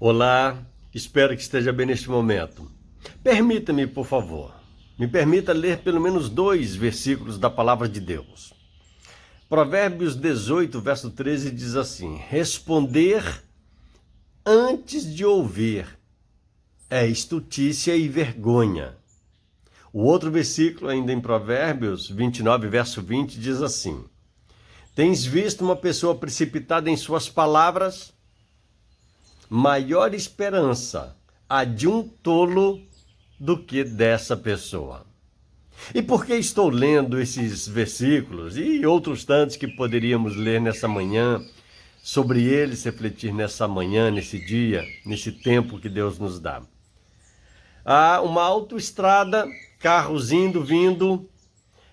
Olá, espero que esteja bem neste momento. Permita-me, por favor, me permita ler pelo menos 2 versículos da palavra de Deus. Provérbios 18, verso 13 diz assim: responder antes de ouvir é estutícia e vergonha. O outro versículo, ainda em Provérbios 29, verso 20, diz assim: tens visto uma pessoa precipitada em suas palavras? Maior esperança há de um tolo do que dessa pessoa. E por que estou lendo esses versículos e outros tantos que poderíamos ler nessa manhã, sobre eles refletir nessa manhã, nesse dia, nesse tempo que Deus nos dá? Há uma autoestrada, carros indo, vindo,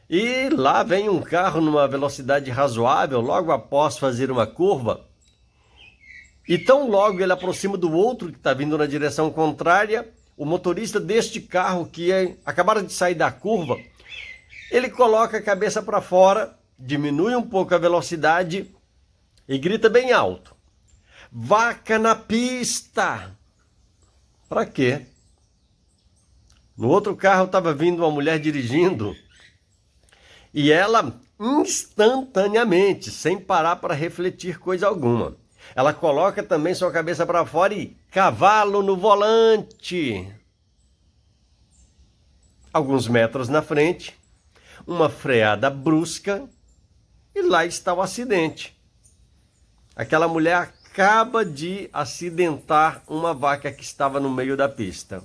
e lá vem um carro numa velocidade razoável, logo após fazer uma curva. E tão logo ele aproxima do outro que está vindo na direção contrária, o motorista deste carro que acabara de sair da curva, ele coloca a cabeça para fora, diminui um pouco a velocidade e grita bem alto: vaca na pista! Para quê? No outro carro estava vindo uma mulher dirigindo e ela instantaneamente, sem parar para refletir coisa alguma, ela coloca também sua cabeça para fora e cavalo no volante. Alguns metros na frente, uma freada brusca e lá está o acidente. Aquela mulher acaba de acidentar uma vaca que estava no meio da pista.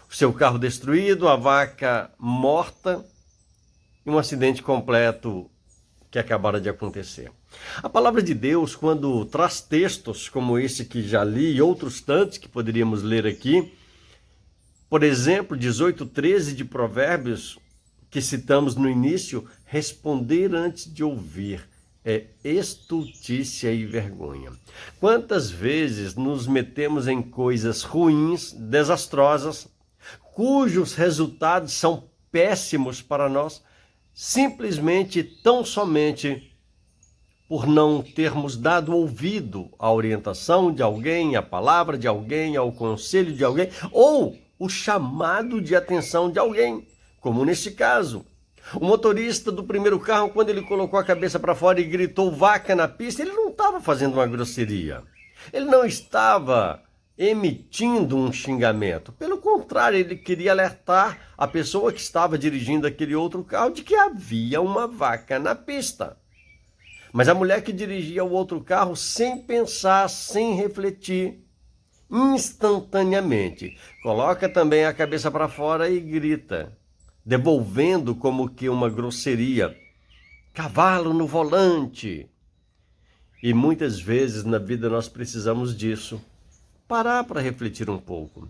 O seu carro destruído, a vaca morta e um acidente completo que acabara de acontecer. A palavra de Deus, quando traz textos como esse que já li e outros tantos que poderíamos ler aqui, por exemplo, 18:13 de Provérbios, que citamos no início, responder antes de ouvir é estultícia e vergonha. Quantas vezes nos metemos em coisas ruins, desastrosas, cujos resultados são péssimos para nós, simplesmente, tão somente por não termos dado ouvido à orientação de alguém, à palavra de alguém, ao conselho de alguém, ou o chamado de atenção de alguém, como neste caso. O motorista do primeiro carro, quando ele colocou a cabeça para fora e gritou vaca na pista, ele não estava fazendo uma grosseria. Ele não estava emitindo um xingamento. Pelo contrário, ele queria alertar a pessoa que estava dirigindo aquele outro carro de que havia uma vaca na pista. Mas a mulher que dirigia o outro carro, sem pensar, sem refletir, instantaneamente, coloca também a cabeça para fora e grita, devolvendo como que uma grosseria: cavalo no volante. E muitas vezes na vida nós precisamos disso. Parar para refletir um pouco.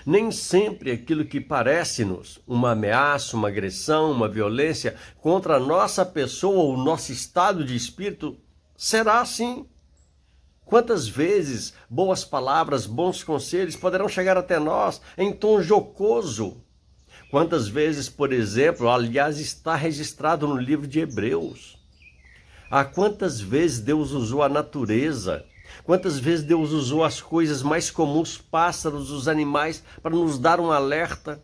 Nem sempre aquilo que parece-nos uma ameaça, uma agressão, uma violência contra a nossa pessoa ou o nosso estado de espírito será assim. Quantas vezes boas palavras, bons conselhos poderão chegar até nós em tom jocoso? Quantas vezes, por exemplo, aliás, está registrado no livro de Hebreus, quantas vezes Deus usou a natureza, quantas vezes Deus usou as coisas mais comuns, pássaros, os animais, para nos dar um alerta.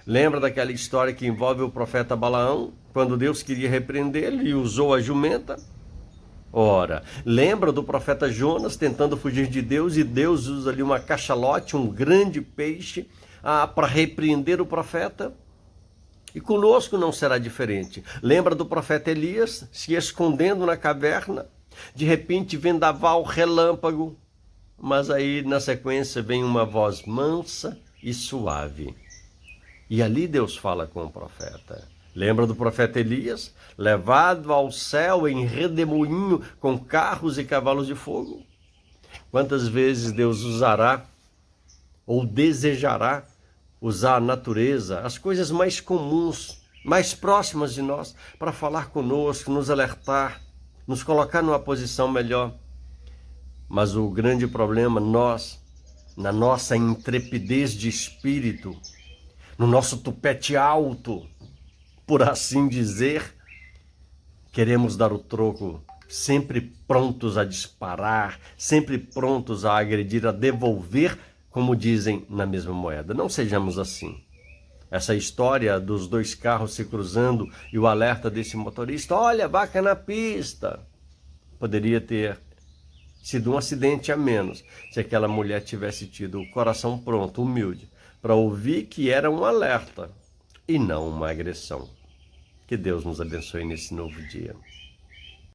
Lembra daquela história que envolve o profeta Balaão, quando Deus queria repreendê-lo e usou a jumenta? Ora, lembra do profeta Jonas tentando fugir de Deus e Deus usa ali uma cachalote, um grande peixe, para repreender o profeta? E conosco não será diferente. Lembra do profeta Elias se escondendo na caverna? De repente, vendaval, relâmpago, mas aí na sequência vem uma voz mansa e suave. E ali Deus fala com o profeta. Lembra do profeta Elias, levado ao céu em redemoinho com carros e cavalos de fogo? Quantas vezes Deus usará ou desejará usar a natureza, as coisas mais comuns, mais próximas de nós, para falar conosco, nos alertar, nos colocar numa posição melhor. Mas o grande problema, nós, na nossa intrepidez de espírito, no nosso tupete alto, por assim dizer, queremos dar o troco sempre prontos a disparar, sempre prontos a agredir, a devolver, como dizem na mesma moeda. Não sejamos assim. Essa história dos dois carros se cruzando e o alerta desse motorista, olha, vaca na pista, poderia ter sido um acidente a menos se aquela mulher tivesse tido o coração pronto, humilde, para ouvir que era um alerta e não uma agressão. Que Deus nos abençoe nesse novo dia.